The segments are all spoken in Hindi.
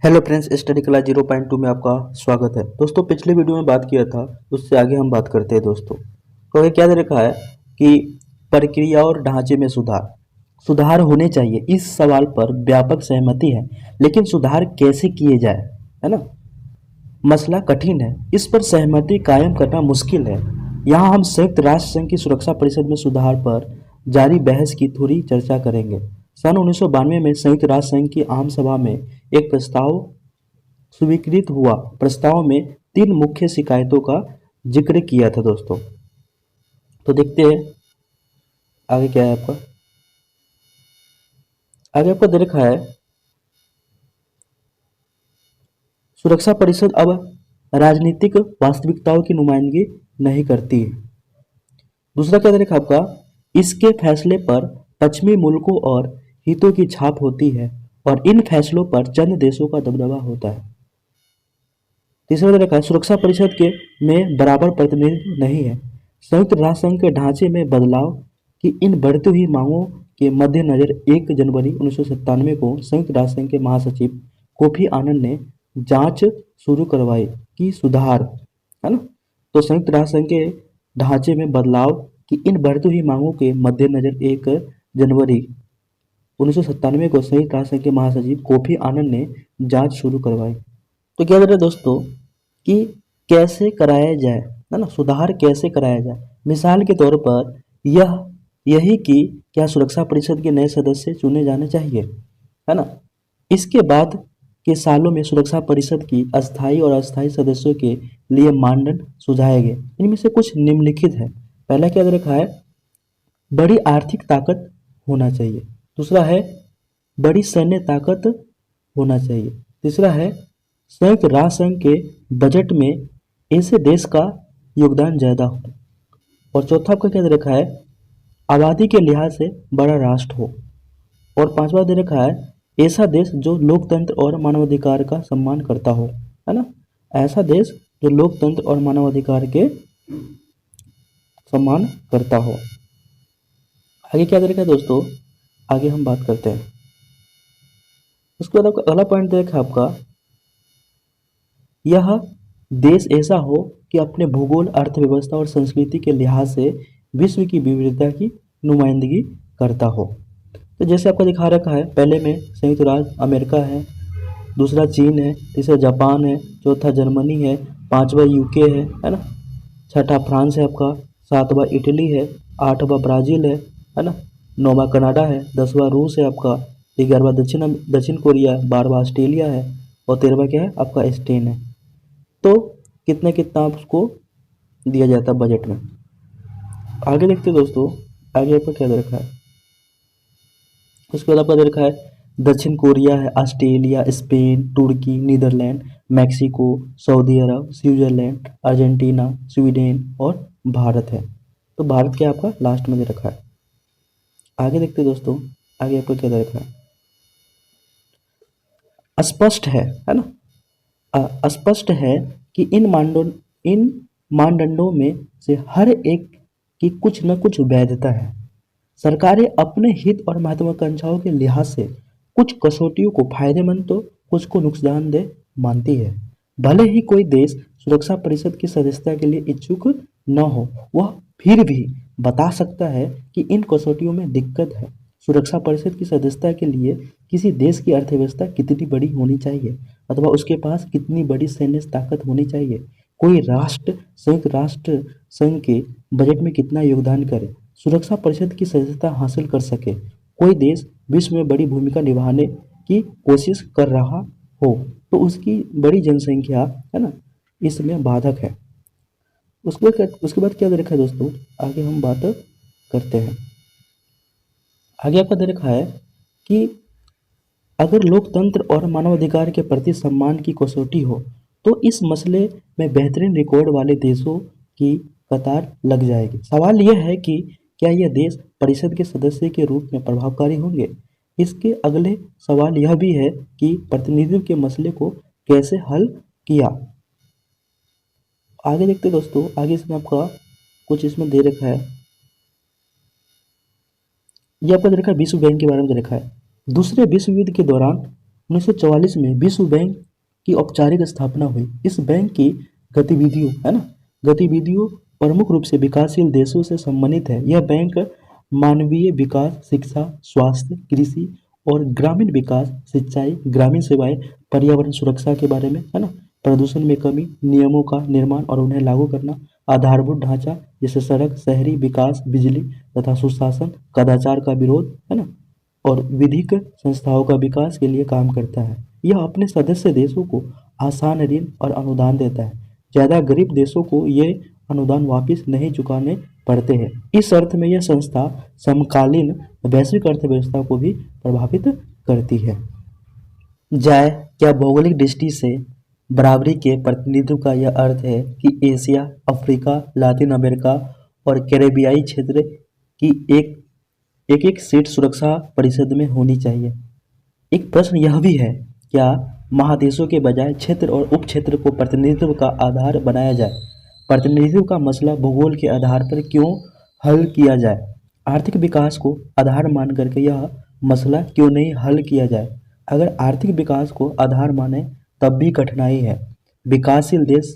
हेलो फ्रेंड्स, स्टडी क्लास 0.2 में आपका स्वागत है। दोस्तों, पिछले वीडियो में बात किया था, उससे आगे हम बात करते हैं। दोस्तों, तो ये क्या दे रखा है कि प्रक्रिया और ढांचे में सुधार सुधार होने चाहिए। इस सवाल पर व्यापक सहमति है, लेकिन सुधार कैसे किए जाए, है ना, मसला कठिन है। इस पर सहमति कायम करना मुश्किल है। यहाँ हम संयुक्त राष्ट्र संघ की सुरक्षा परिषद में सुधार पर जारी बहस की थोड़ी चर्चा करेंगे। सन 1992 में संयुक्त राष्ट्र संघ की आम सभा में एक प्रस्ताव स्वीकृत हुआ। प्रस्ताव में तीन मुख्य शिकायतों का जिक्र किया था। दोस्तों, तो देखते हैं आगे क्या है आपका। आगे आपको दे रखा है, सुरक्षा परिषद अब राजनीतिक वास्तविकताओं की नुमाइंदगी नहीं करती है। दूसरा क्या दे रखा है आपका, इसके फैसले पर पश्चिमी मुल्कों और हितों की छाप होती है और इन फैसलों पर चंद देशों का दबदबा होता है। तीसरा दे रखा है, सुरक्षा परिषद के में बराबर प्रतिनिधित्व नहीं है। संयुक्त राष्ट्र संघ के ढांचे में बदलाव की इन बढ़ती हुई मांगों के मद्देनजर 1 जनवरी 1997 को संयुक्त राष्ट्र संघ के महासचिव कोफी आनंद ने जांच शुरू करवाई कि सुधार, है ना, तो संयुक्त राष्ट्र संघ के ढांचे में बदलाव की इन बढ़ती हुई मांगों के मद्देनजर 1 जनवरी 1997 को संयुक्त राष्ट्र संघ के महासचिव कोफी आनंद ने जांच शुरू करवाई। तो क्या करें दोस्तों कि कैसे कराया जाए, है ना, सुधार कैसे कराया जाए। मिसाल के तौर पर यही कि क्या सुरक्षा परिषद के नए सदस्य चुने जाने चाहिए, है ना। इसके बाद के सालों में सुरक्षा परिषद की अस्थायी और अस्थायी सदस्यों के लिए मानदंड सुझाए गए। इनमें से कुछ निम्नलिखित है। पहला क्या दे रखा है, बड़ी आर्थिक ताकत होना चाहिए। दूसरा है, बड़ी सैन्य ताकत होना चाहिए। तीसरा है, संयुक्त राष्ट्र संघ के बजट में ऐसे देश का योगदान ज़्यादा हो। और चौथा आपका क्या दे रखा है, आबादी के लिहाज से बड़ा राष्ट्र हो। और पांचवा दे रखा है, ऐसा देश जो लोकतंत्र और मानवाधिकार का सम्मान करता हो, है ना, ऐसा देश जो लोकतंत्र और मानवाधिकार के सम्मान करता हो। आगे क्या दे रखा है दोस्तों, आगे हम बात करते हैं। उसके बाद आपका अगला पॉइंट दे रखा है आपका, यह देश ऐसा हो कि अपने भूगोल, अर्थव्यवस्था और संस्कृति के लिहाज से विश्व की विविधता की नुमाइंदगी करता हो। तो जैसे आपको दिखा रखा है, पहले में संयुक्त राज्य अमेरिका है, दूसरा चीन है, तीसरा जापान है, चौथा जर्मनी है, पांचवा यूके है ना, छठा फ्रांस है आपका, सातवां इटली है, आठवां ब्राज़ील है ना, नौवां कनाडा है, 10वां रूस है आपका, 11वां दक्षिण कोरिया है, 12वां ऑस्ट्रेलिया है और 13वां क्या है आपका स्पेन है। तो कितना कितना आपको दिया जाता है बजट में। आगे देखते हैं दोस्तों, आगे आपको क्या दे रखा है। उसके बाद आपका दे रखा है, दक्षिण कोरिया है, ऑस्ट्रेलिया, स्पेन, तुर्की, नीदरलैंड, मैक्सिको, सऊदी अरब, स्विट्जरलैंड, अर्जेंटीना, स्वीडन और भारत है। तो भारत क्या आपका लास्ट में दे रखा है। आगे देखते हैं दोस्तों, आगे आपको क्या दे रखा है। स्पष्ट है ना, स्पष्ट है कि इन मानदंडों में से हर एक की कुछ न कुछ वैधता है। सरकारें अपने हित और महत्वाकांक्षाओं के लिहाज से कुछ कसौटियों को फायदेमंद तो कुछ को नुकसानदेह मानती है। भले ही कोई देश सुरक्षा परिषद की सदस्यता के लिए इच्छुक न हो, वह फिर भी बता सकता है कि इन कसौटियों में दिक्कत है। सुरक्षा परिषद की सदस्यता के लिए किसी देश की अर्थव्यवस्था कितनी बड़ी होनी चाहिए अथवा उसके पास कितनी बड़ी सैन्य ताकत होनी चाहिए, कोई राष्ट्र संयुक्त राष्ट्र संघ के बजट में कितना योगदान करे, सुरक्षा परिषद की सदस्यता हासिल कर सके, कोई देश विश्व में बड़ी भूमिका निभाने की कोशिश कर रहा हो तो उसकी बड़ी जनसंख्या, है ना, इसमें बाधक है। उसके बाद क्या दे रखा है दोस्तों, आगे हम बात करते हैं। आगे आपका दे रखा है कि अगर लोकतंत्र और मानवाधिकार के प्रति सम्मान की कसौटी हो तो इस मसले में बेहतरीन रिकॉर्ड वाले देशों की कतार लग जाएगी। सवाल यह है कि क्या यह देश परिषद के सदस्य के रूप में प्रभावकारी होंगे। इसके अगले सवाल यह भी है कि प्रतिनिधित्व के मसले को कैसे हल किया। आगे देखते दोस्तों, आगे इसमें आपका कुछ इसमें दे रखा है, यह आपका दे रखा है विश्व बैंक के बारे में दे रखा है। दूसरे विश्व युद्ध के दौरान 1944 में विश्व बैंक की औपचारिक स्थापना हुई। इस बैंक की गतिविधियों है ना गतिविधियों प्रमुख रूप से विकासशील देशों से संबंधित है। यह बैंक मानवीय विकास, शिक्षा, स्वास्थ्य, कृषि और ग्रामीण विकास, सिंचाई, ग्रामीण सेवाएं, पर्यावरण सुरक्षा के बारे में है ना प्रदूषण में कमी, नियमों का निर्माण और उन्हें लागू करना, आधारभूत ढांचा जैसे सड़क, शहरी विकास, बिजली तथा सुशासन, कदाचार का विरोध है ना और विधिक संस्थाओं का विकास के लिए काम करता है। यह अपने सदस्य देशों को आसान ऋण और अनुदान देता है। ज़्यादा गरीब देशों को ये अनुदान वापस नहीं चुकाने पड़ते हैं। इस अर्थ में यह संस्था समकालीन वैश्विक अर्थव्यवस्था को भी प्रभावित करती है। जाए क्या भौगोलिक दृष्टि से बराबरी के प्रतिनिधित्व का यह अर्थ है कि एशिया, अफ्रीका, लातिन अमेरिका और कैरेबियाई क्षेत्र की एक एक एक सीट सुरक्षा परिषद में होनी चाहिए। एक प्रश्न यह भी है, क्या महादेशों के बजाय क्षेत्र और उपक्षेत्र को प्रतिनिधित्व का आधार बनाया जाए? प्रतिनिधित्व का मसला भूगोल के आधार पर क्यों हल किया जाए? आर्थिक विकास को आधार मान करके यह मसला क्यों नहीं हल किया जाए? अगर आर्थिक विकास को आधार माने तब भी कठिनाई है। विकासशील देश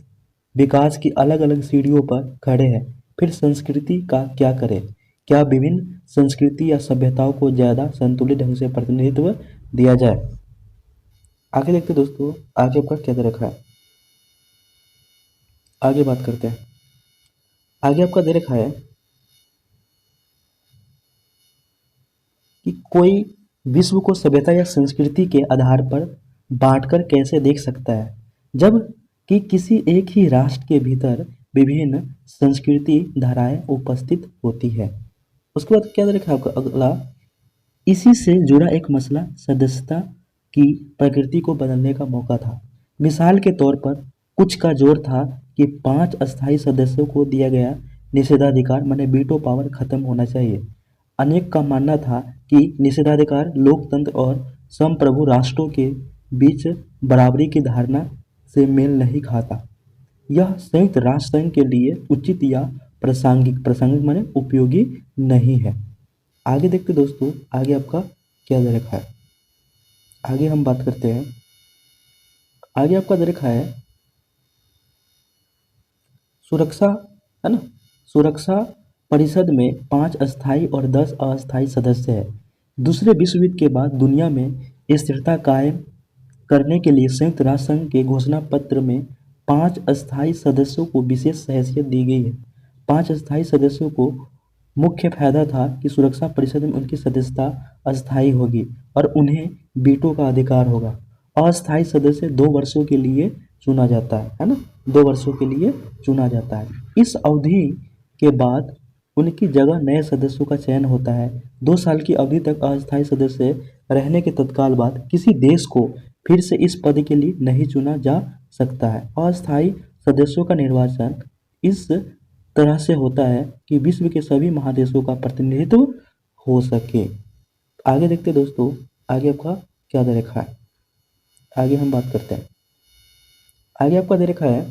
विकास की अलग अलग सीढ़ियों पर खड़े हैं। फिर संस्कृति का क्या करें? क्या विभिन्न संस्कृति या सभ्यताओं को ज़्यादा संतुलित ढंग से प्रतिनिधित्व दिया जाए? आगे देखते हैं दोस्तों, आगे आपका क्या दे रखा है, आगे बात करते हैं। आगे आपका दे रखा है कि कोई विश्व को सभ्यता या संस्कृति के आधार पर बांटकर कैसे देख सकता है, जब कि किसी एक ही राष्ट्र के भीतर विभिन्न संस्कृति धाराएं उपस्थित होती है। उसके बाद क्या दे रखा है आपका अगला, इसी से जुड़ा एक मसला सदस्यता की प्रकृति को बदलने का मौका था। मिसाल के तौर पर कुछ का जोर था कि 5 अस्थायी सदस्यों को दिया गया निषेधाधिकार माने वीटो पावर खत्म होना चाहिए। अनेक का मानना था कि निषेधाधिकार लोकतंत्र और संप्रभु राष्ट्रों के बीच बराबरी की धारणा से मेल नहीं खाता। यह संयुक्त राष्ट्र संघ के लिए उचित या प्रासंगिक माने उपयोगी नहीं है। आगे देखते दोस्तों, आगे आपका क्या दे रखा है, आगे हम बात करते हैं। आगे आपका दे रखा है सुरक्षा है ना सुरक्षा परिषद में 5 अस्थायी और 10 अस्थायी सदस्य हैं। दूसरे विश्व युद्ध के बाद दुनिया में स्थिरता कायम करने के लिए संयुक्त राष्ट्र संघ के घोषणा पत्र में 5 अस्थायी सदस्यों को विशेष हैसियत दी गई है। 5 अस्थायी सदस्यों को मुख्य फायदा था कि सुरक्षा परिषद में उनकी सदस्यता अस्थायी होगी और उन्हें वीटो का अधिकार होगा। अस्थायी सदस्य 2 वर्षों के लिए चुना जाता है ना 2 वर्षों के लिए चुना जाता है। इस अवधि के बाद उनकी जगह नए सदस्यों का चयन होता है। 2 साल की अवधि तक अस्थायी सदस्य रहने के तत्काल बाद किसी देश को फिर से इस पद के लिए नहीं चुना जा सकता है। अस्थायी सदस्यों का निर्वाचन इस तरह से होता है कि विश्व के सभी महादेशों का प्रतिनिधित्व हो सके। आगे देखते दोस्तों, आगे आपका क्या दे रखा है, आगे हम बात करते हैं। आगे आपका दे रखा है,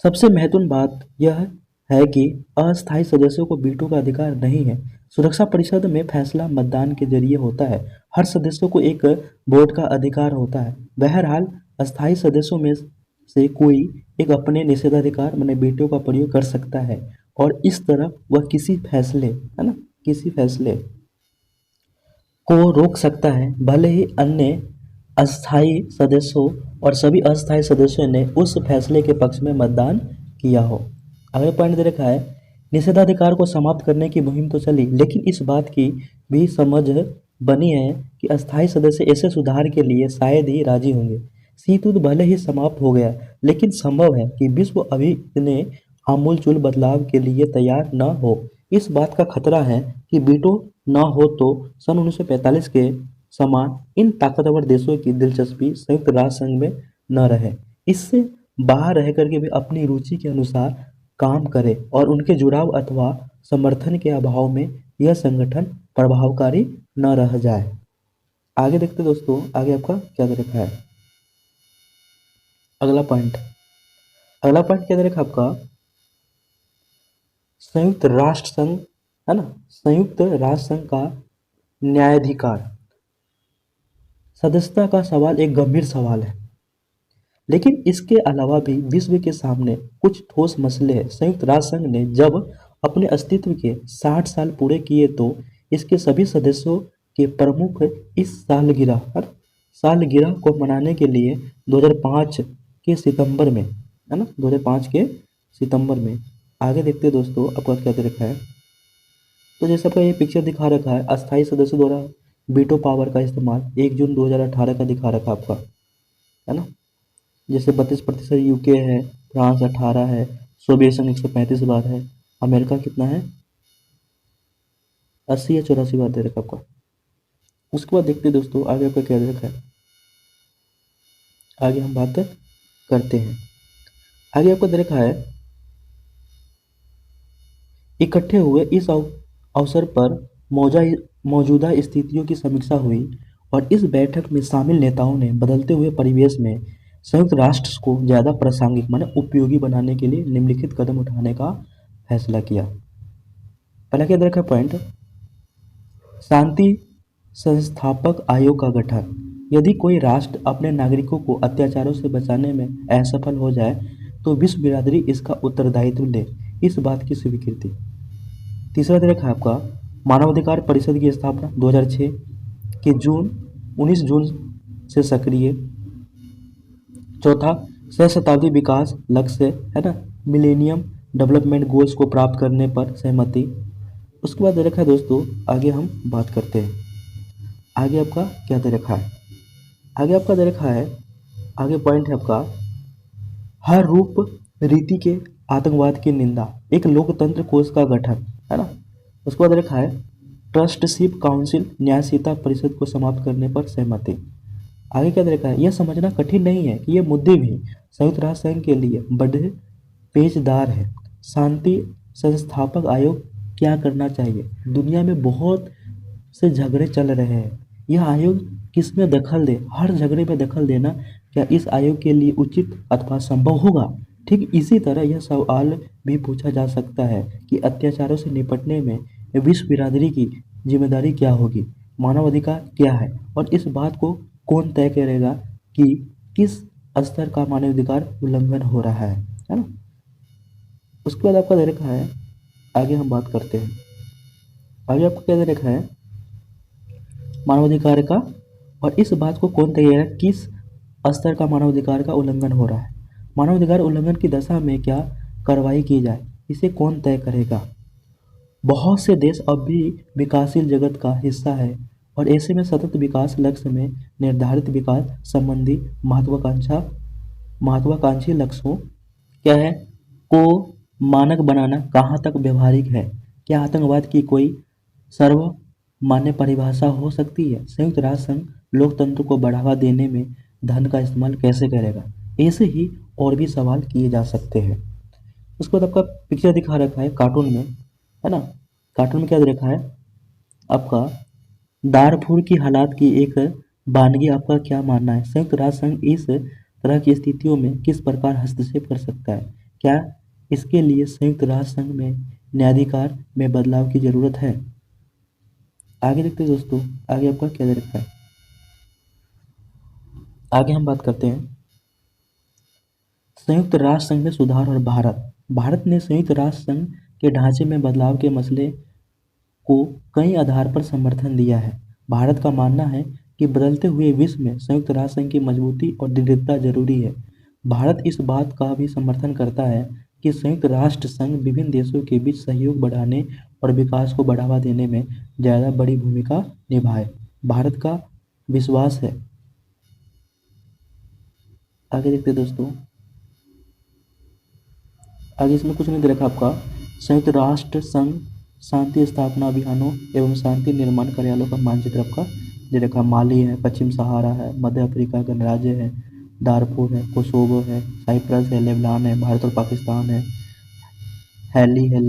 सबसे महत्वपूर्ण बात यह है कि अस्थायी सदस्यों को वीटो का अधिकार नहीं है। सुरक्षा परिषद में फैसला मतदान के जरिए होता है। हर सदस्य को एक वोट का अधिकार होता है। बहरहाल अस्थायी सदस्यों में से कोई एक अपने निषेधाधिकार माने वीटो का प्रयोग कर सकता है और इस तरह वह किसी फैसले को रोक सकता है, भले ही अन्य अस्थायी सदस्यों और सभी अस्थायी सदस्यों ने उस फैसले के पक्ष में मतदान किया हो। अगले पॉइंट दे रखा है, निषेधाधिकार को समाप्त करने की मुहिम तो चली, लेकिन इस बात की भी समझ बनी है कि अस्थायी सदस्य ऐसे सुधार के लिए शायद ही राजी होंगे। शीत युद्ध भले ही समाप्त हो गया, लेकिन संभव है कि विश्व अभी इतने आमूलचूल बदलाव के लिए तैयार न हो। इस बात का खतरा है कि वीटो न हो तो सन 1945 के समान इन ताकतवर देशों की दिलचस्पी संयुक्त राष्ट्र संघ में न रहे। इससे बाहर रह करके भी अपनी रुचि के अनुसार काम करे और उनके जुड़ाव अथवा समर्थन के अभाव में यह संगठन प्रभावकारी न रह जाए। आगे देखते दोस्तों, आगे आपका क्या दे रखा है, अगला पॉइंट क्या दे रखा आपका, संयुक्त राष्ट्र संघ है ना संयुक्त राष्ट्र संघ का न्यायाधिकार। सदस्यता का सवाल एक गंभीर सवाल है, लेकिन इसके अलावा भी विश्व के सामने कुछ ठोस मसले हैं। संयुक्त राष्ट्र संघ ने जब अपने अस्तित्व के 60 साल पूरे किए तो इसके सभी सदस्यों के प्रमुख इस सालगिरह को मनाने के लिए 2005 के सितंबर में, है ना, 2005 के सितंबर में, आगे देखते हैं दोस्तों आपका क्या दे रखा है। तो जैसे आपका ये पिक्चर दिखा रखा है, अस्थायी सदस्यों द्वारा वीटो पावर का इस्तेमाल 1 जून 2018 का दिखा रखा आपका, है ना। जैसे 32% यूके है, फ्रांस 18 है, सोवियत संघ 135 बार है, अमेरिका कितना है 80 या 84 बार दे रखा आपका। उसके बाद देखते हैं दोस्तों आगे आपका क्या दे रखा है, आगे हम बात करते हैं। आगे आपको दे रखा है, इकट्ठे हुए इस अवसर पर मौजूदा स्थितियों की समीक्षा हुई और इस बैठक में शामिल नेताओं ने बदलते हुए परिवेश में संयुक्त राष्ट्र को ज़्यादा प्रासंगिक माने उपयोगी बनाने के लिए निम्नलिखित कदम उठाने का फैसला किया। पहला क्या दे रखा पॉइंट, शांति संस्थापक आयोग का गठन। यदि कोई राष्ट्र अपने नागरिकों को अत्याचारों से बचाने में असफल हो जाए तो विश्व बिरादरी इसका उत्तरदायित्व ले, इस बात की स्वीकृति। तीसरा दे रखा है आपका, मानवाधिकार परिषद की स्थापना 2006 के 19 जून से सक्रिय। चौथा, सहस्त्राब्दी विकास लक्ष्य, है ना, मिलेनियम डेवलपमेंट गोल्स को प्राप्त करने पर सहमति। उसके बाद दे रखा है दोस्तों, आगे हम बात करते हैं। आगे आपका क्या दे रखा है, आगे आपका दे रखा है, आगे पॉइंट है आपका, हर रूप रीति के आतंकवाद की निंदा, एक लोकतंत्र कोष का गठन, है ना। उसके बाद रखा है, ट्रस्टशिप काउंसिल न्यायशीलता परिषद को समाप्त करने पर सहमति। आगे क्या दे रखा है, यह समझना कठिन नहीं है कि ये मुद्दे भी संयुक्त राष्ट्र संघ के लिए बड़े पेचदार है। शांति संस्थापक आयोग क्या करना चाहिए, दुनिया में बहुत से झगड़े चल रहे हैं, यह आयोग किस में दखल दे, हर झगड़े में दखल देना क्या इस आयोग के लिए उचित अथवा संभव होगा। ठीक इसी तरह यह सवाल भी पूछा जा सकता है कि अत्याचारों से निपटने में विश्व बिरादरी की जिम्मेदारी क्या होगी, मानवाधिकार क्या है, और इस बात को कौन तय करेगा कि किस स्तर का मानवाधिकार उल्लंघन हो रहा है ना। उसके बाद आपका दे रखा है, आगे हम बात करते हैं। आगे आपको क्या दे रखा है, मानवाधिकार का, और इस बात को कौन तय करेगा किस स्तर का मानवाधिकार का उल्लंघन हो रहा है, मानवाधिकार उल्लंघन की दशा में क्या कार्रवाई की जाए, इसे कौन तय करेगा। बहुत से देश अब भी विकासशील जगत का हिस्सा है और ऐसे में सतत विकास लक्ष्य में निर्धारित विकास संबंधी महत्वाकांक्षी लक्ष्यों क्या है को मानक बनाना कहाँ तक व्यवहारिक है। क्या आतंकवाद की कोई सर्वमान्य परिभाषा हो सकती है। संयुक्त राष्ट्र संघ लोकतंत्र को बढ़ावा देने में धन का इस्तेमाल कैसे करेगा। ऐसे ही और भी सवाल किए जा सकते हैं। उसके बाद आपका पिक्चर दिखा रखा है कार्टून में, है ना। कार्टून में क्या दे रखा है आपका, दारफूर की हालात की एक वानगी, आपका क्या मानना है। संयुक्त राष्ट्र संघ इस तरह की स्थितियों में किस प्रकार हस्तक्षेप कर सकता है। क्या इसके लिए संयुक्त राष्ट्र संघ में न्यायाधिकार में बदलाव की जरूरत है। आगे देखते हैं दोस्तों, आगे आपका क्या दे रखा है। आगे हम बात करते हैं संयुक्त राष्ट्र संघ में सुधार और भारत ने संयुक्त राष्ट्र संघ के ढांचे में बदलाव के मसले को कई आधार पर समर्थन दिया है। भारत का मानना है कि बदलते हुए विश्व में संयुक्त राष्ट्र संघ की मजबूती और दृढ़ता जरूरी है। भारत इस बात का भी समर्थन करता है कि संयुक्त राष्ट्र संघ विभिन्न देशों के बीच सहयोग बढ़ाने और विकास को बढ़ावा देने में ज़्यादा बड़ी भूमिका निभाए। भारत का विश्वास है। आगे देखते हैं दोस्तों, आगे इसमें कुछ नहीं दे रखा आपका। संयुक्त राष्ट्र संघ शांति स्थापना अभियानों एवं शांति निर्माण कार्यालयों का मानचित्र आपका दे रखा। माली है, पश्चिम सहारा है, मध्य अफ्रीका गणराज्य है, दारफुर है, कोसोवो है, साइप्रस है, लेबनान है, भारत और पाकिस्तान है, हैली है,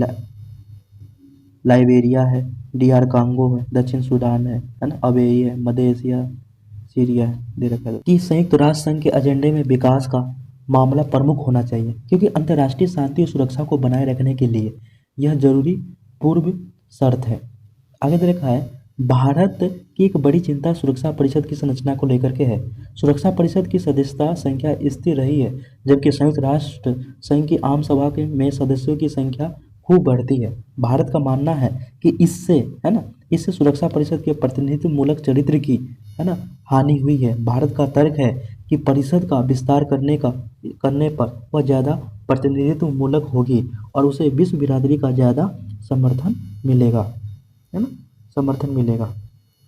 लाइबेरिया है, DR कांगो है, दक्षिण सूडान है ना, अबेई है, मध्य एशिया, सीरिया है दे रखा है। कि संयुक्त राष्ट्र संघ के एजेंडे में विकास का मामला प्रमुख होना चाहिए क्योंकि अंतर्राष्ट्रीय शांति और सुरक्षा को बनाए रखने के लिए यह जरूरी पूर्व शर्त है। आगे दे रखा है भारत कि एक बड़ी चिंता सुरक्षा परिषद की संरचना को लेकर के है। सुरक्षा परिषद की सदस्यता संख्या स्थिर रही है, जबकि संयुक्त राष्ट्र संघ की आम सभा में सदस्यों की संख्या खूब बढ़ती है। भारत का मानना है कि इससे, है ना, इससे सुरक्षा परिषद के प्रतिनिधित्व मूलक चरित्र की, है ना, हानि हुई है। भारत का तर्क है कि परिषद का विस्तार करने पर वह ज़्यादा प्रतिनिधित्व मूलक होगी और उसे विश्व बिरादरी का ज़्यादा समर्थन मिलेगा, है ना, समर्थन मिलेगा।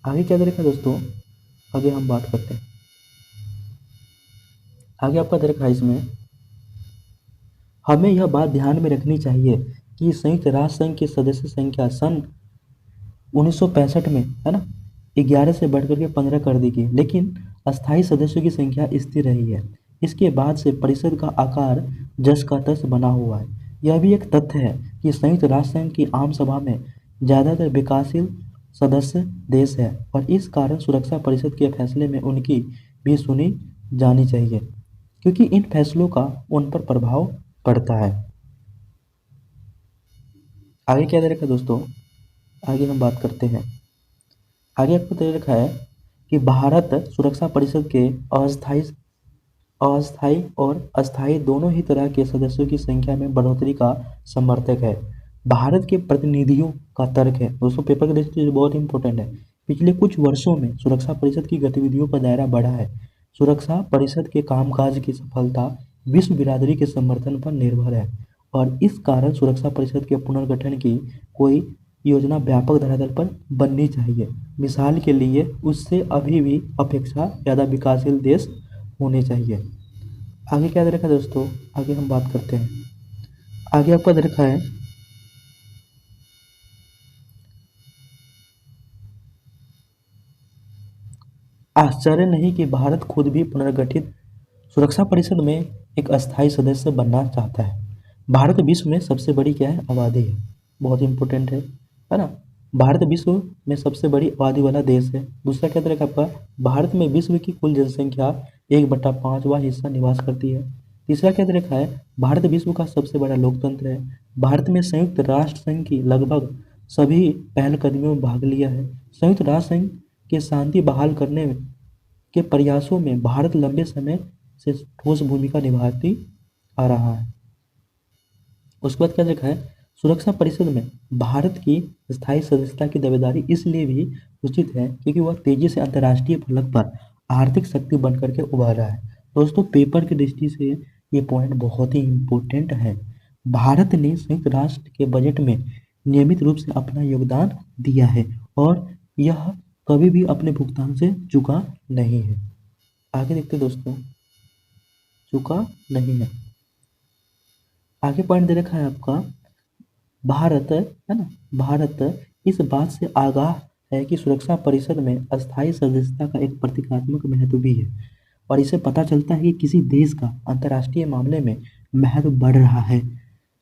आगे क्या देखा दोस्तों, आगे हम बात करते हैं। आगे आपका देखा इसमें हमें यह बात ध्यान में रखनी चाहिए कि संयुक्त राष्ट्र संघ की सदस्य संख्या सन 1965 में, है ना, 11 से बढ़कर के 15 कर दी गई, लेकिन अस्थायी सदस्यों की संख्या स्थिर रही है। इसके बाद से परिषद का आकार जस का तस बना हुआ है। यह भी एक तथ्य है कि संयुक्त राष्ट्र संघ की आम सभा में ज़्यादातर विकासशील सदस्य देश है और इस कारण सुरक्षा परिषद के फैसले में उनकी भी सुनी जानी चाहिए, क्योंकि इन फैसलों का उन पर प्रभाव पड़ता है। आगे क्या दे रखा है दोस्तों, आगे हम बात करते हैं। आगे आपको दे रखा है कि भारत सुरक्षा परिषद के अस्थायी और अस्थायी दोनों ही तरह के सदस्यों की संख्या में बढ़ोतरी का समर्थक है। भारत के प्रतिनिधियों का तर्क है दोस्तों, पेपर की दृष्टि से बहुत इंपॉर्टेंट है, पिछले कुछ वर्षों में सुरक्षा परिषद की गतिविधियों का दायरा बढ़ा है। सुरक्षा परिषद के कामकाज की सफलता विश्व बिरादरी के समर्थन पर निर्भर है और इस कारण सुरक्षा परिषद के पुनर्गठन की कोई योजना व्यापक धरातल पर बननी चाहिए। मिसाल के लिए उससे अभी भी अपेक्षा ज़्यादा विकासशील देश होने चाहिए। आगे क्या दे रखा है दोस्तों, आगे हम बात करते हैं। आगे आपका दे रखा है आश्चर्य नहीं कि भारत खुद भी पुनर्गठित सुरक्षा परिषद में एक अस्थायी सदस्य बनना चाहता है। भारत विश्व में सबसे बड़ी क्या है, आबादी है, बहुत इंपॉर्टेंट है ना। भारत विश्व में सबसे बड़ी आबादी वाला देश है। दूसरा क्या तरह का आपका, भारत में विश्व की कुल जनसंख्या 1/5वां हिस्सा निवास करती है। तीसरा क्या तरह है, भारत विश्व का सबसे बड़ा लोकतंत्र है। भारत में संयुक्त राष्ट्र संघ की लगभग सभी पहलकदमियों में भाग लिया है। संयुक्त राष्ट्र संघ के शांति बहाल करने के प्रयासों में भारत लंबे समय से ठोस भूमिका निभाती आ रहा है। उसके बाद क्या देखा है, सुरक्षा परिषद में भारत की स्थायी सदस्यता की दावेदारी इसलिए भी उचित है क्योंकि वह तेजी से अंतर्राष्ट्रीय फलक पर आर्थिक शक्ति बनकर के उभर रहा है। दोस्तों पेपर की दृष्टि से ये पॉइंट बहुत ही इम्पोर्टेंट है। भारत ने संयुक्त राष्ट्र के बजट में नियमित रूप से अपना योगदान दिया है और यह कभी भी अपने भुगतान से चूका नहीं है। आगे देखते दोस्तों, चूका नहीं है। आगे पॉइंट दे रखा है आपका, भारत, है ना, भारत इस बात से आगाह है कि सुरक्षा परिषद में अस्थायी सदस्यता का एक प्रतीकात्मक महत्व भी है और इसे पता चलता है कि किसी देश का अंतर्राष्ट्रीय मामले में महत्व बढ़ रहा है।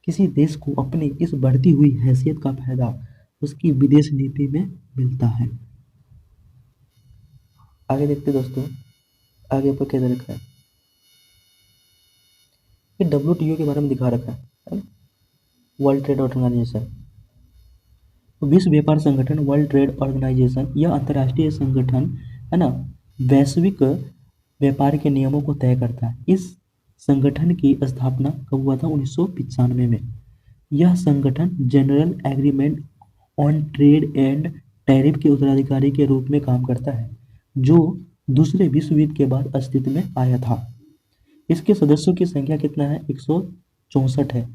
किसी देश को अपनी इस बढ़ती हुई हैसियत का फायदा उसकी विदेश नीति में मिलता है। आगे देखते दोस्तों, आगे पर क्या दे रखा है, ये WTO के बारे में दिखा रखा है ना, वर्ल्ड ट्रेड ऑर्गेनाइजेशन। विश्व व्यापार संगठन, वर्ल्ड ट्रेड ऑर्गेनाइजेशन, यह अंतर्राष्ट्रीय संगठन, है ना, वैश्विक व्यापार के नियमों को तय करता है। इस संगठन की स्थापना कब हुआ था, 1995 में। यह संगठन general agreement on trade and tariff के उत्तराधिकारी के रूप में काम करता है, जो दूसरे विश्व युद्ध के बाद अस्तित्व में आया था। इसके सदस्यों की संख्या कितना है, 164 है।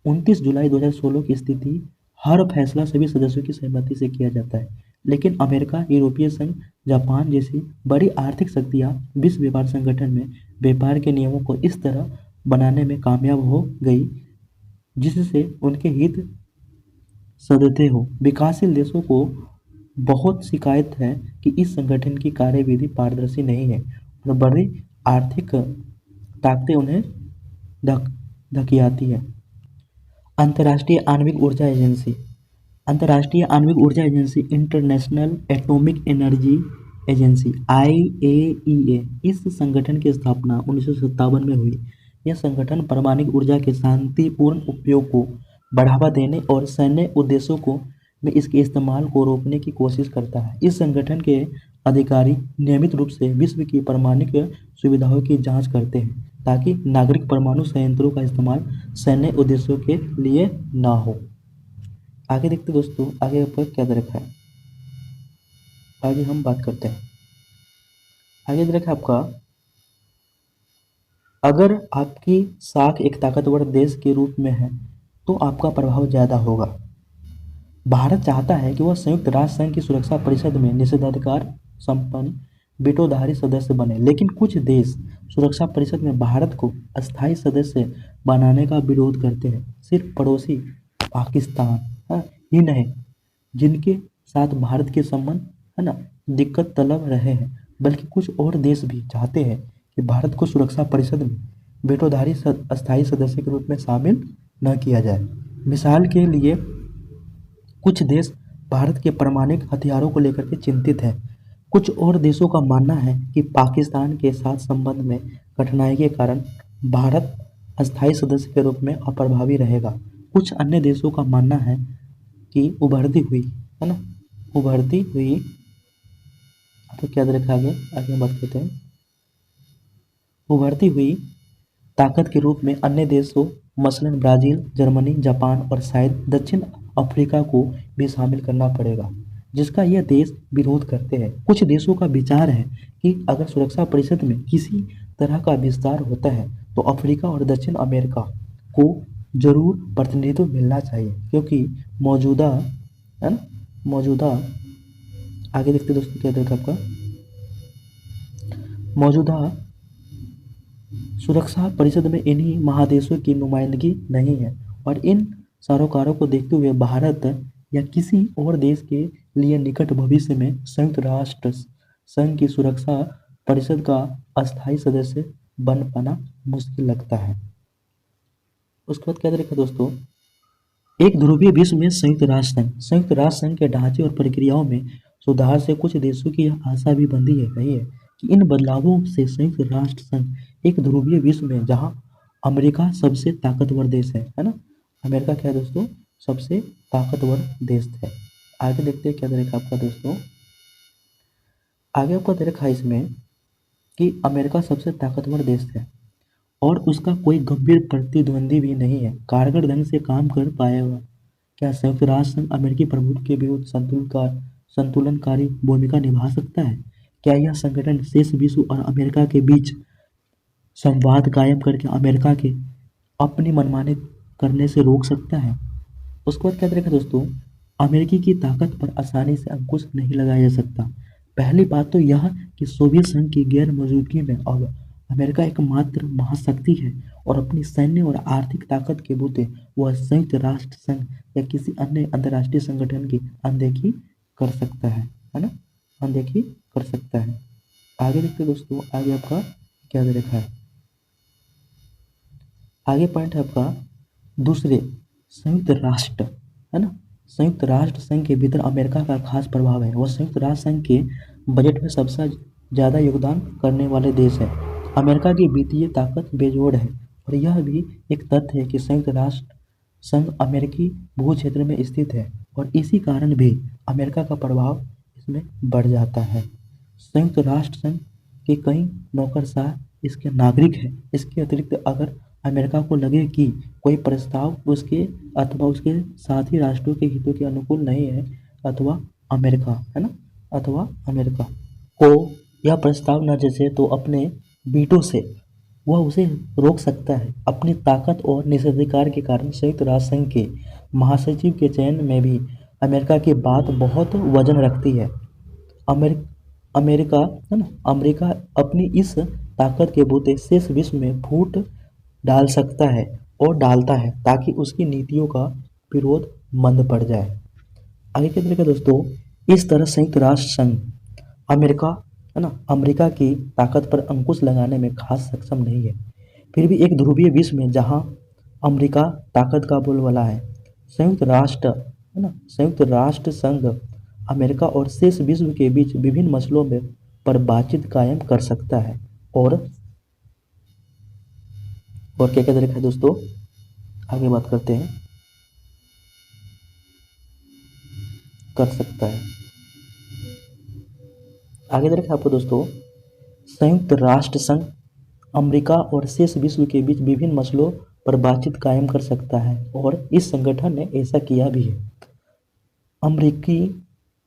29 जुलाई 2016 की स्थिति, हर फैसला सभी सदस्यों की सहमति से किया जाता है, लेकिन अमेरिका, यूरोपीय संघ, जापान जैसी बड़ी आर्थिक शक्तियां विश्व व्यापार संगठन में व्यापार के नियमों को इस तरह बनाने में कामयाब हो गई जिससे उनके हित सधते हो। विकासशील देशों को बहुत शिकायत है कि इस संगठन की कार्यविधि पारदर्शी नहीं है और बड़ी आर्थिक ताकतें उन्हें धकियाती है। अंतर्राष्ट्रीय आणविक ऊर्जा एजेंसी, अंतर्राष्ट्रीय आणविक ऊर्जा agency, international atomic energy agency, IAEA, इस संगठन की स्थापना 1957 में हुई। यह संगठन परमाणु ऊर्जा के शांतिपूर्ण उपयोग को बढ़ावा देने और सैन्य उद्देश्यों को में इसके इस्तेमाल को रोकने की कोशिश करता है। इस संगठन के अधिकारी नियमित रूप से विश्व की परमाणु सुविधाओं की जांच करते हैं ताकि नागरिक परमाणु संयंत्रों का इस्तेमाल सैन्य उद्देश्यों के लिए ना हो। आगे देखते दोस्तों, आगे पर क्या दे रखा है, आगे हम बात करते हैं। आगे दे रखा है आपका, अगर आपकी साख एक ताकतवर देश के रूप में है तो आपका प्रभाव ज़्यादा होगा। भारत चाहता है कि वह संयुक्त राष्ट्र संघ की सुरक्षा परिषद में निषेधाधिकार संपन्न वेटोधारी सदस्य बने, लेकिन कुछ देश सुरक्षा परिषद में भारत को अस्थायी सदस्य बनाने का विरोध करते हैं। सिर्फ पड़ोसी पाकिस्तान ही नहीं, जिनके साथ भारत के संबंध है ना दिक्कत तलब रहे हैं, बल्कि कुछ और देश भी चाहते हैं कि भारत को सुरक्षा परिषद में वेटोधारी अस्थायी सदस्य के रूप में शामिल न किया जाए। मिसाल के लिए कुछ देश भारत के परमाणु हथियारों को लेकर के चिंतित हैं। कुछ और देशों का मानना है कि पाकिस्तान के साथ संबंध में कठिनाई के कारण भारत अस्थायी सदस्य के रूप में अप्रभावी रहेगा। कुछ अन्य देशों का मानना है कि उभरती हुई तो क्या रखा आगे आगे बात करते हैं। उभरती हुई ताकत के रूप में अन्य देशों मसलन ब्राज़ील, जर्मनी, जापान और शायद दक्षिण अफ्रीका को भी शामिल करना पड़ेगा, जिसका यह देश विरोध करते हैं। कुछ देशों का विचार है कि अगर सुरक्षा परिषद में किसी तरह का विस्तार होता है तो अफ्रीका और दक्षिण अमेरिका को जरूर प्रतिनिधित्व मिलना चाहिए, क्योंकि मौजूदा आगे देखते दोस्तों क्या देखा आपका, मौजूदा सुरक्षा परिषद में इन्हीं महादेशों की नुमाइंदगी नहीं है और इन सरोकारों को देखते हुए भारत या किसी और देश के लिए निकट भविष्य में संयुक्त राष्ट्र संघ की सुरक्षा परिषद का अस्थायी सदस्य बन पाना मुश्किल लगता है। उसके बाद क्या देखा दोस्तों, एक ध्रुवीय विश्व में संयुक्त राष्ट्र संघ के ढांचे और प्रक्रियाओं में सुधार से कुछ देशों की यह आशा भी बंधी है गई है कि इन बदलावों से संयुक्त राष्ट्र संघ एक ध्रुवीय विश्व में जहां अमेरिका सबसे ताकतवर देश है ना, अमेरिका क्या है दोस्तों, सबसे ताकतवर देश है। आगे देखते हैं क्या दे रखा आपका दोस्तों, आगे आपका दे रखा है इसमें कि अमेरिका सबसे ताकतवर देश है और उसका कोई गंभीर प्रतिद्वंदी भी नहीं है, कारगर ढंग से काम कर पाएगा। क्या संयुक्त राष्ट्र संघ अमेरिकी प्रभुत्व के विरुद्ध संतुलनकारी भूमिका निभा सकता है? क्या यह संगठन शेष विश्व और अमेरिका के बीच संवाद कायम करके अमेरिका के अपनी मनमानी करने से रोक सकता है? उसके बाद क्या देखा दोस्तों, अमेरिकी की ताकत पर आसानी से अंकुश नहीं लगाया जा सकता। पहली बात तो यह कि सोवियत संघ की गैर मौजूदगी में अब अमेरिका एकमात्र महाशक्ति है और अपनी सैन्य और आर्थिक ताकत के बूते वह संयुक्त राष्ट्र संघ या किसी अन्य अंतर्राष्ट्रीय संगठन की अनदेखी कर सकता है ना, अनदेखी कर सकता है। आगे देखते दोस्तों, आगे आपका क्या दे रखा है, आगे पॉइंट है आपका दूसरे, संयुक्त राष्ट्र है ना, संयुक्त राष्ट्र संघ के भीतर अमेरिका का खास प्रभाव है। वह संयुक्त राष्ट्र संघ के बजट में सबसे ज़्यादा योगदान करने वाले देश है। अमेरिका की वित्तीय ताकत बेजोड़ है और यह भी एक तथ्य है कि संयुक्त राष्ट्र संघ अमेरिकी भू क्षेत्र में स्थित है और इसी कारण भी अमेरिका का प्रभाव इसमें बढ़ जाता है। संयुक्त राष्ट्र संघ के कई नौकरशाह इसके नागरिक हैं। इसके अतिरिक्त अगर अमेरिका को लगे कि कोई प्रस्ताव उसके अथवा उसके साथी राष्ट्रों के हितों के अनुकूल नहीं है अथवा अमेरिका है ना, अथवा अमेरिका को यह प्रस्ताव न जचे तो अपने वीटो से वह उसे रोक सकता है। अपनी ताकत और निषेधाधिकार के कारण संयुक्त राष्ट्र संघ के महासचिव के चयन में भी अमेरिका की बात बहुत वजन रखती है। अमेरिका है ना, अमेरिका अपनी इस ताकत के बूते शेष विश्व में फूट डाल सकता है और डालता है ताकि उसकी नीतियों का विरोध मंद पड़ जाए। आगे क्या तरीका दोस्तों, इस तरह संयुक्त राष्ट्र संघ अमेरिका है ना, अमेरिका की ताकत पर अंकुश लगाने में खास सक्षम नहीं है। फिर भी एक ध्रुवीय विश्व में जहां अमेरिका ताकत का बोलबाला है, संयुक्त राष्ट्र है ना, संयुक्त राष्ट्र संघ अमेरिका और शेष विश्व के बीच विभिन्न मसलों में पर बातचीत कायम कर सकता है। और क्या क्या तरीका है दोस्तों, आगे बात करते हैं। कर सकता है। आगे देखें आपको दोस्तों, संयुक्त राष्ट्र संघ अमेरिका और शेष विश्व के बीच विभिन्न मसलों पर बातचीत कायम कर सकता है और इस संगठन ने ऐसा किया भी है। अमेरिकी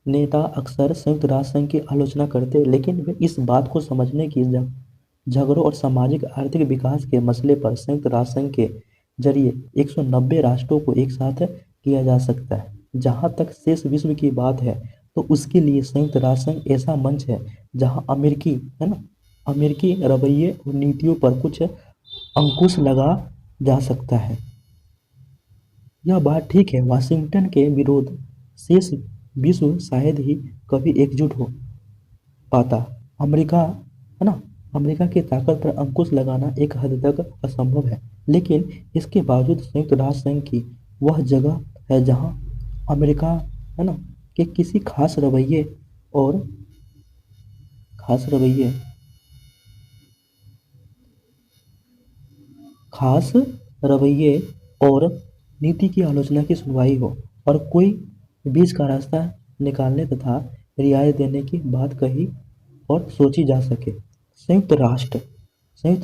नेता अक्सर संयुक्त राष्ट्र संघ की आलोचना करते हैं, लेकिन वे इस बात को समझने की झगड़ों और सामाजिक आर्थिक विकास के मसले पर संयुक्त राष्ट्र संघ के जरिए 190 राष्ट्रों को एक साथ किया जा सकता है। जहाँ तक शेष विश्व की बात है तो उसके लिए संयुक्त राष्ट्र संघ ऐसा मंच है जहाँ अमेरिकी रवैये और नीतियों पर कुछ अंकुश लगा जा सकता है। यह बात ठीक है, वाशिंगटन के विरोध शेष विश्व शायद ही कभी एकजुट हो पाता। अमेरिका है ना अमेरिका की ताकत पर अंकुश लगाना एक हद तक असंभव है, लेकिन इसके बावजूद संयुक्त राष्ट्र संघ की वह जगह है जहां अमेरिका है ना के किसी और खास रवैये और नीति की आलोचना की सुनवाई हो और कोई बीच का रास्ता निकालने तथा रियायत देने की बात कही और सोची जा सके। संयुक्त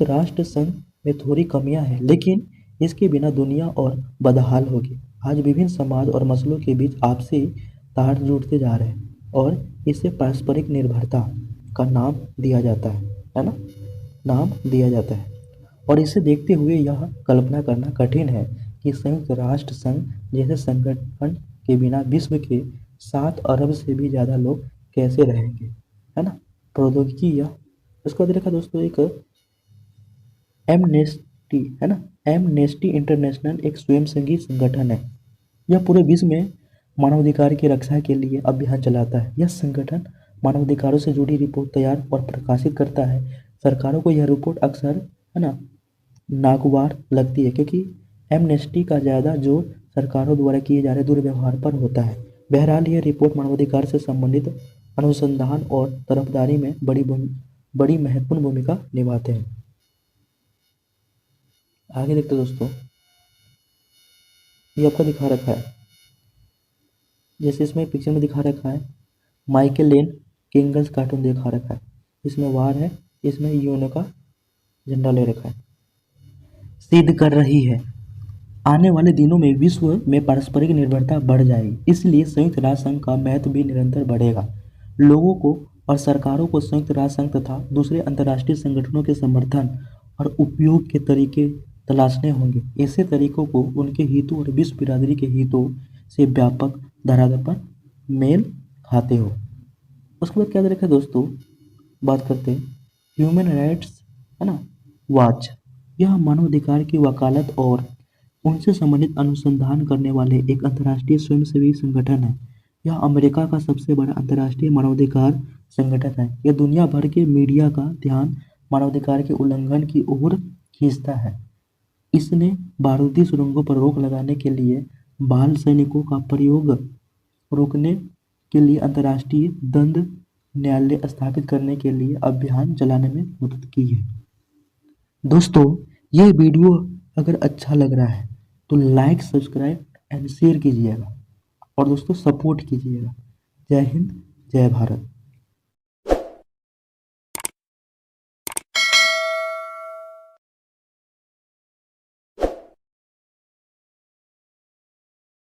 राष्ट्र संघ में थोड़ी कमियां हैं, लेकिन इसके बिना दुनिया और बदहाल होगी। आज विभिन्न समाज और मसलों के बीच आपसी तार जुड़ते जा रहे हैं और इसे पारस्परिक निर्भरता का नाम दिया जाता है। और इसे देखते हुए यह कल्पना करना कठिन है कि संयुक्त राष्ट्र संघ जैसे संगठन के बिना विश्व के 7 अरब से भी ज़्यादा लोग कैसे रहेंगे, है ना। प्रौद्योगिकी या उसके बाद देखा दोस्तों एक एमनेस्टी इंटरनेशनल एक स्वयंसेवी संगठन है। यह पूरे विश्व में मानवाधिकार की रक्षा के लिए अभियान चलाता है। यह संगठन मानवाधिकारों से जुड़ी रिपोर्ट तैयार और प्रकाशित करता है। सरकारों को यह रिपोर्ट अक्सर नागवार लगती है, क्योंकि एमनेस्टी का ज़्यादा जोर सरकारों द्वारा किए जा रहे दुर्व्यवहार पर होता है। बहरहाल यह रिपोर्ट मानवाधिकार से संबंधित अनुसंधान और तरफदारी में बड़ी महत्वपूर्ण भूमिका निभाते हैं। आगे देखते दोस्तों, ये आपको दिखा रखा है, जैसे इसमें पिक्चर में दिखा रखा है माइकल लेन किंगल्स कार्टून दिखा रखा है। इसमें वार है, इसमें यूएनओ का झंडा ले रखा है। सिद्ध कर रही है आने वाले दिनों में विश्व में पारस्परिक निर्भरता बढ़ जाएगी, इसलिए संयुक्त राष्ट्र संघ का महत्व भी निरंतर बढ़ेगा। लोगों को और सरकारों को संयुक्त राष्ट्र संघ तथा दूसरे अंतर्राष्ट्रीय संगठनों के समर्थन और उपयोग के तरीके तलाशने होंगे। ऐसे तरीकों को उनके हितों और विश्व बिरादरी के हितों से व्यापक धरातल पर मेल खाते हो। उसके बाद क्या देखा दोस्तों, बात करते हैं ह्यूमन राइट्स वॉच। यह मानवाधिकार की वकालत और उनसे संबंधित अनुसंधान करने वाले एक अंतर्राष्ट्रीय स्वयंसेवी संगठन है। यह अमेरिका का सबसे बड़ा अंतर्राष्ट्रीय मानवाधिकार संगठन है। यह दुनिया भर के मीडिया का ध्यान मानवाधिकार के उल्लंघन की ओर खींचता है। इसने बारूदी सुरंगों पर रोक लगाने के लिए बाल सैनिकों का प्रयोग रोकने के लिए अंतर्राष्ट्रीय दंड न्यायालय स्थापित करने के लिए अभियान चलाने में मदद की है। दोस्तों, ये वीडियो अगर अच्छा लग रहा है तो लाइक, सब्सक्राइब एंड शेयर कीजिएगा और दोस्तों सपोर्ट कीजिएगा। जय हिंद, जय भारत।